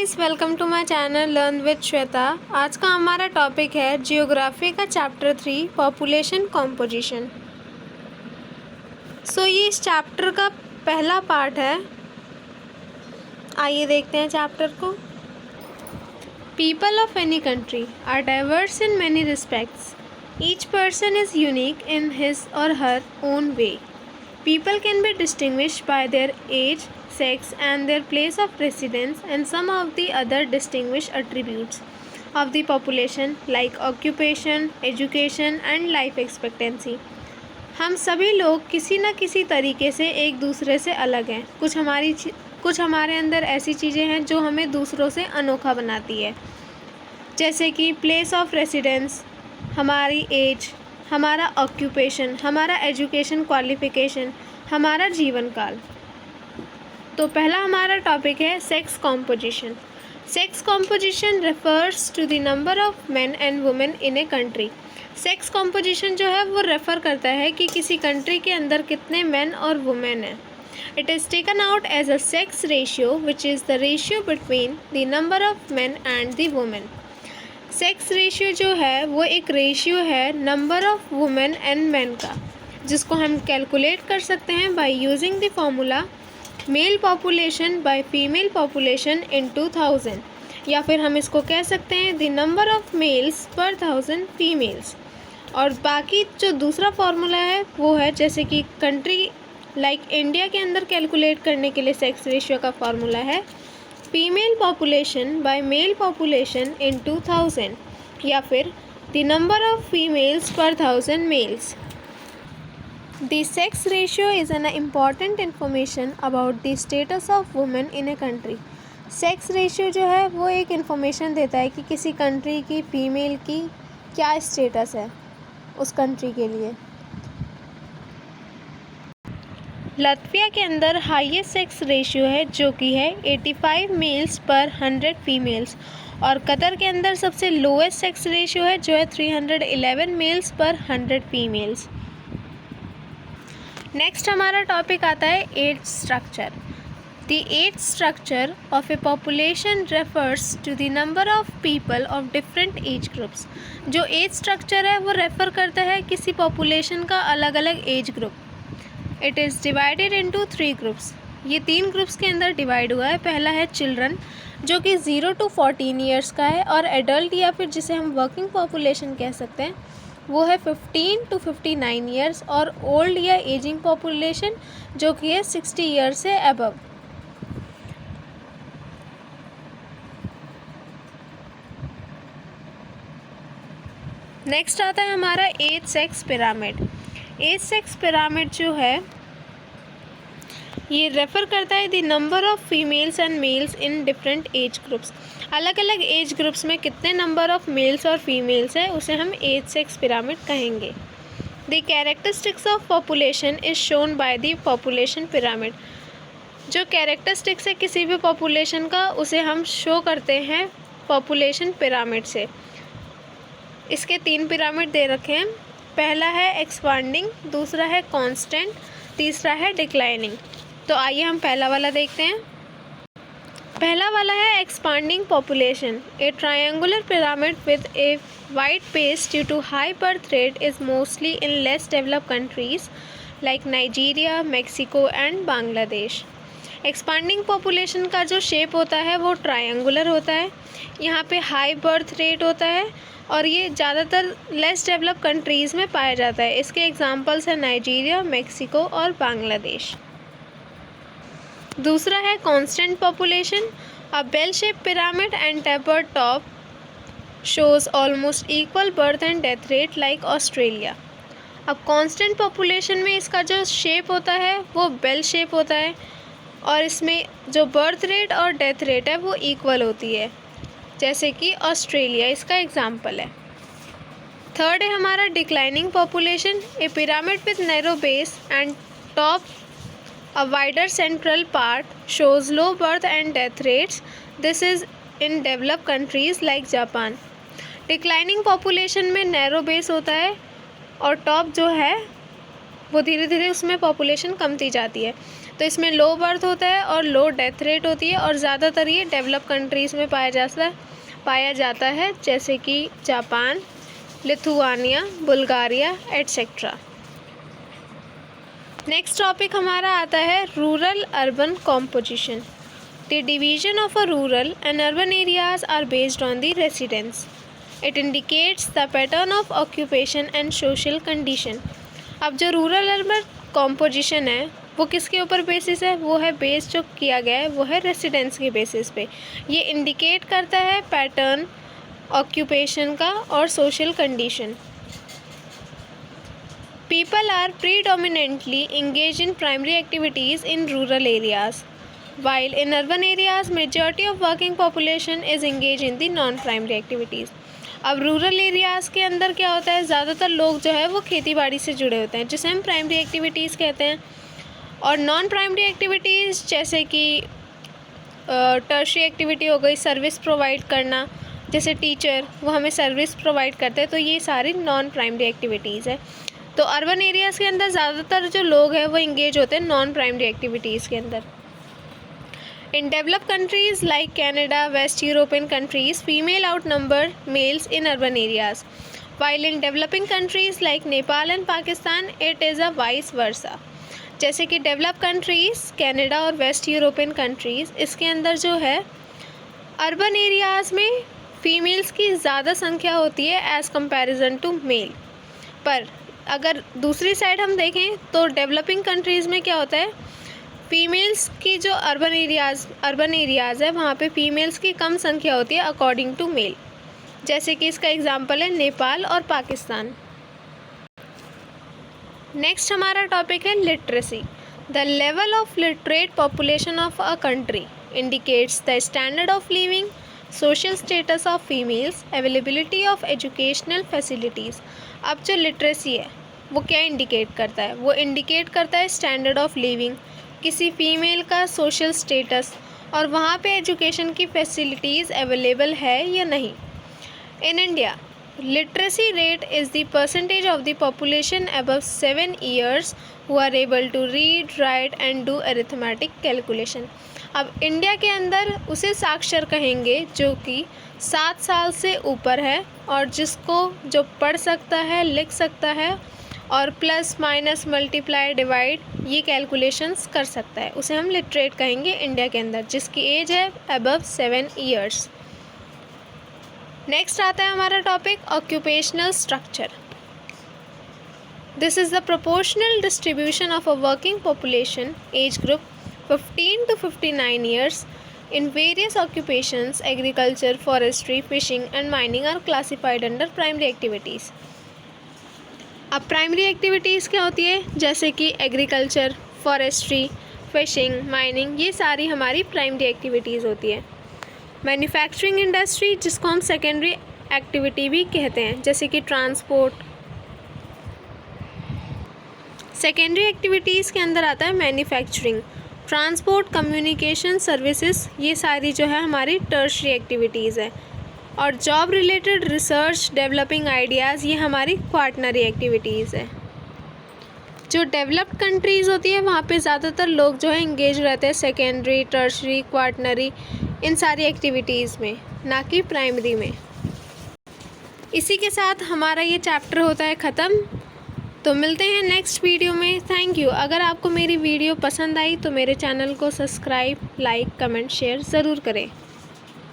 Guys, welcome to my channel learn with Shweta. आज का हमारा टॉपिक है जियोग्राफी का चैप्टर 3 पॉपुलेशन कॉम्पोजिशन। ये इस चैप्टर का पहला पार्ट है। आइए देखते हैं चैप्टर को। People of any country are diverse in many respects. Each person is unique in his or her own way. People can be distinguished by their age, sex, and their place of residence, and some of the other distinguished attributes of the population like occupation, education, and life expectancy. हम सभी लोग किसी न किसी तरीके से एक दूसरे से अलग हैं। कुछ हमारे अंदर ऐसी चीज़ें हैं जो हमें दूसरों से अनोखा बनाती है, जैसे कि प्लेस ऑफ रेसिडेंस, हमारी एज, हमारा ऑक्यूपेशन, हमारा एजुकेशन क्वालिफिकेशन, हमारा जीवन काल। तो पहला हमारा टॉपिक है sex composition. Sex composition refers to the number of men and women in a country. Sex composition जो है वो रेफ़र करता है कि किसी कंट्री के अंदर कितने मेन और वुमेन हैं। It is taken out as a sex ratio which is the ratio between the number of men and the women. Sex ratio जो है वो एक रेशियो है number of women and man का, जिसको हम कैलकुलेट कर सकते हैं by using the formula male population by female population in 2000, या फिर हम इसको कह सकते हैं द नंबर ऑफ़ मेल्स पर 1000 फीमेल्स। और बाकी जो दूसरा फार्मूला है वो है, जैसे कि कंट्री लाइक इंडिया के अंदर कैलकुलेट करने के लिए सेक्स रेशियो का फार्मूला है female population bye mail population in 2000, या फिर द नंबर ऑफ़ फीमेल्स पर 1000 mails. The sex ratio is an important information about the status of women in a country. Sex ratio जो है वो एक information देता है कि किसी कंट्री की फ़ीमेल की क्या स्टेटस है उस कंट्री के लिए। लत्विया के अंदर हाईएस्ट सेक्स रेशियो है जो कि है 85 मेल्स पर 100 फीमेल्स, और कतर के अंदर सबसे लोएस्ट सेक्स रेशियो है जो है 311 मेल्स पर 100 फीमेल्स। नेक्स्ट हमारा टॉपिक आता है age structure. The age structure of a population refers to the number of people of different age groups. जो एज स्ट्रक्चर है वो रेफ़र करता है किसी पॉपुलेशन का अलग अलग age group. It is divided into 3 groups. ये 3 ग्रुप्स के अंदर डिवाइड हुआ है। पहला है चिल्ड्रन, जो कि 0 to 14 ईयर्स का है, और एडल्ट या फिर जिसे हम वर्किंग पॉपुलेशन कह सकते हैं वो है 15 to 59 ईयर्स, और ओल्ड या एजिंग पॉपुलेशन जो कि है 60 ईयर्स से अबव। नेक्स्ट आता है हमारा age sex pyramid. Age sex pyramid जो है ये रेफ़र करता है the number of females and males in different age groups. अलग अलग एज ग्रुप्स में कितने नंबर ऑफ़ मेल्स और फीमेल्स है उसे हम एज सेक्स पिरामिड कहेंगे। The characteristics of population is shown by the population pyramid. जो कैरेक्टरिस्टिक्स है किसी भी पॉपुलेशन का उसे हम शो करते हैं पॉपुलेशन पिरामिड से। इसके 3 पिरामिड दे रखे हैं। पहला है एक्सपांडिंग, दूसरा है कांस्टेंट, तीसरा है डिक्लाइनिंग। तो आइए हम पहला वाला देखते हैं। पहला वाला है expanding population. A triangular pyramid with a wide base due to high birth rate is mostly in less developed countries like Nigeria, Mexico and Bangladesh. Expanding population का जो शेप होता है वो ट्रायंगुलर होता है। यहाँ पे हाई बर्थ रेट होता है, और ये ज़्यादातर लेस डेवलप्ड कंट्रीज़ में पाया जाता है। इसके एग्जांपल्स हैं नाइजीरिया, मेक्सिको और बांग्लादेश। दूसरा है constant population. A bell shape pyramid and tapered top shows almost equal birth and death rate like Australia. अब कांस्टेंट पॉपुलेशन में इसका जो शेप होता है वो बेल शेप होता है, और इसमें जो बर्थ रेट और डेथ रेट है वो इक्वल होती है, जैसे कि ऑस्ट्रेलिया इसका एग्जाम्पल है। थर्ड है हमारा declining population. A pyramid with narrow base and top a wider central part shows low birth and death rates. This is in developed countries like Japan. Declining population में narrow base होता है और top जो है वो धीरे धीरे उसमें पॉपुलेशन कमती जाती है। तो इसमें लो बर्थ होता है और लो डेथ रेट होती है, और ज़्यादातर ये डेवलप कंट्रीज़ में पाया जाता है, जैसे कि Japan, Lithuania, Bulgaria etcetera. Next topic हमारा आता है rural urban composition. The division of a rural and urban areas are based on the residence. It indicates the pattern of occupation and social condition. अब जो rural urban composition है वो किसके ऊपर basis है? वो है बेस जो किया गया है वो है रेसिडेंस के बेसिस पे। ये इंडिकेट करता है पैटर्न ऑक्यूपेशन का और social condition. People are predominantly engaged in primary activities in rural areas, while in urban areas majority of working population is engaged in the non-primary activities. अब rural areas के अंदर क्या होता है, ज़्यादातर लोग जो है वो खेती बाड़ी से जुड़े होते हैं, जिसे हम प्राइमरी एक्टिविटीज़ कहते हैं। और नॉन प्राइमरी एक्टिविटीज़ जैसे कि टर्शियरी एक्टिविटी हो गई, सर्विस प्रोवाइड करना, जैसे टीचर वो हमें सर्विस प्रोवाइड करते हैं, तो ये सारी नॉन प्राइमरी एक्टिविटीज़ है। तो अर्बन एरियाज़ के अंदर ज़्यादातर जो लोग हैं वो इंगेज होते हैं नॉन प्राइमरी एक्टिविटीज़ के अंदर। In developed countries like Canada, waste European countries, female आउटनंबर males in urban areas, while in developing countries like Nepal and Pakistan it is a vice versa. जैसे कि डेवलप कंट्रीज़ कनाडा और waste European countries, इसके अंदर जो है urban areas में females की ज़्यादा संख्या होती है एज़ कंपैरिजन टू मेल। पर अगर दूसरी साइड हम देखें तो डेवलपिंग कंट्रीज़ में क्या होता है, फ़ीमेल्स की जो अर्बन एरियाज़ है वहाँ पे फ़ीमेल्स की कम संख्या होती है अकॉर्डिंग टू मेल। जैसे कि इसका एग्जांपल है नेपाल और पाकिस्तान। नेक्स्ट हमारा टॉपिक है literacy. The level of literate population of a country indicates the standard of living, social status of females, availability of educational facilities. अब जो लिटरेसी है वो क्या इंडिकेट करता है? वो इंडिकेट करता है स्टैंडर्ड ऑफ लिविंग, किसी फीमेल का सोशल स्टेटस, और वहाँ पे एजुकेशन की फैसिलिटीज़ अवेलेबल है या नहीं। In India literacy rate is the percentage of the population above 7 years who are able to read, write and do arithmetic calculation. अब इंडिया के अंदर उसे साक्षर कहेंगे जो कि 7 साल से ऊपर है और जो पढ़ सकता है, लिख सकता है और प्लस माइनस मल्टीप्लाई डिवाइड ये कैलकुलेशंस कर सकता है, उसे हम लिटरेट कहेंगे इंडिया के अंदर, जिसकी एज है अबव 7 years। नेक्स्ट आता है हमारा topic occupational structure. This is the proportional distribution of a working population age group 15 to 59 years in various occupations. Agriculture, forestry, fishing and mining are classified under primary activities. अब primary activities क्या होती है? जैसे कि agriculture, forestry, fishing, mining, ये सारी हमारी primary activities होती है। मैन्युफैक्चरिंग इंडस्ट्री, जिसको हम सेकेंडरी एक्टिविटी भी कहते हैं, जैसे कि ट्रांसपोर्ट। सेकेंडरी एक्टिविटीज़ के अंदर आता है मैन्युफैक्चरिंग, ट्रांसपोर्ट, कम्युनिकेशन सर्विसेज, ये सारी जो है हमारी टर्शियरी एक्टिविटीज़ है। और job related research, developing ideas, ये हमारी क्वार्टनरी एक्टिविटीज़ है। जो डेवलप्ड कंट्रीज़ होती है वहाँ पे ज़्यादातर लोग जो है इंगेज रहते हैं सेकेंडरी, टर्शियरी, क्वार्टनरी, इन सारी एक्टिविटीज़ में, ना कि प्राइमरी में। इसी के साथ हमारा ये चैप्टर होता है ख़त्म। तो मिलते हैं नेक्स्ट वीडियो में। Thank you. अगर आपको मेरी वीडियो पसंद आई तो मेरे चैनल को सब्सक्राइब, लाइक, कमेंट, शेयर ज़रूर करें।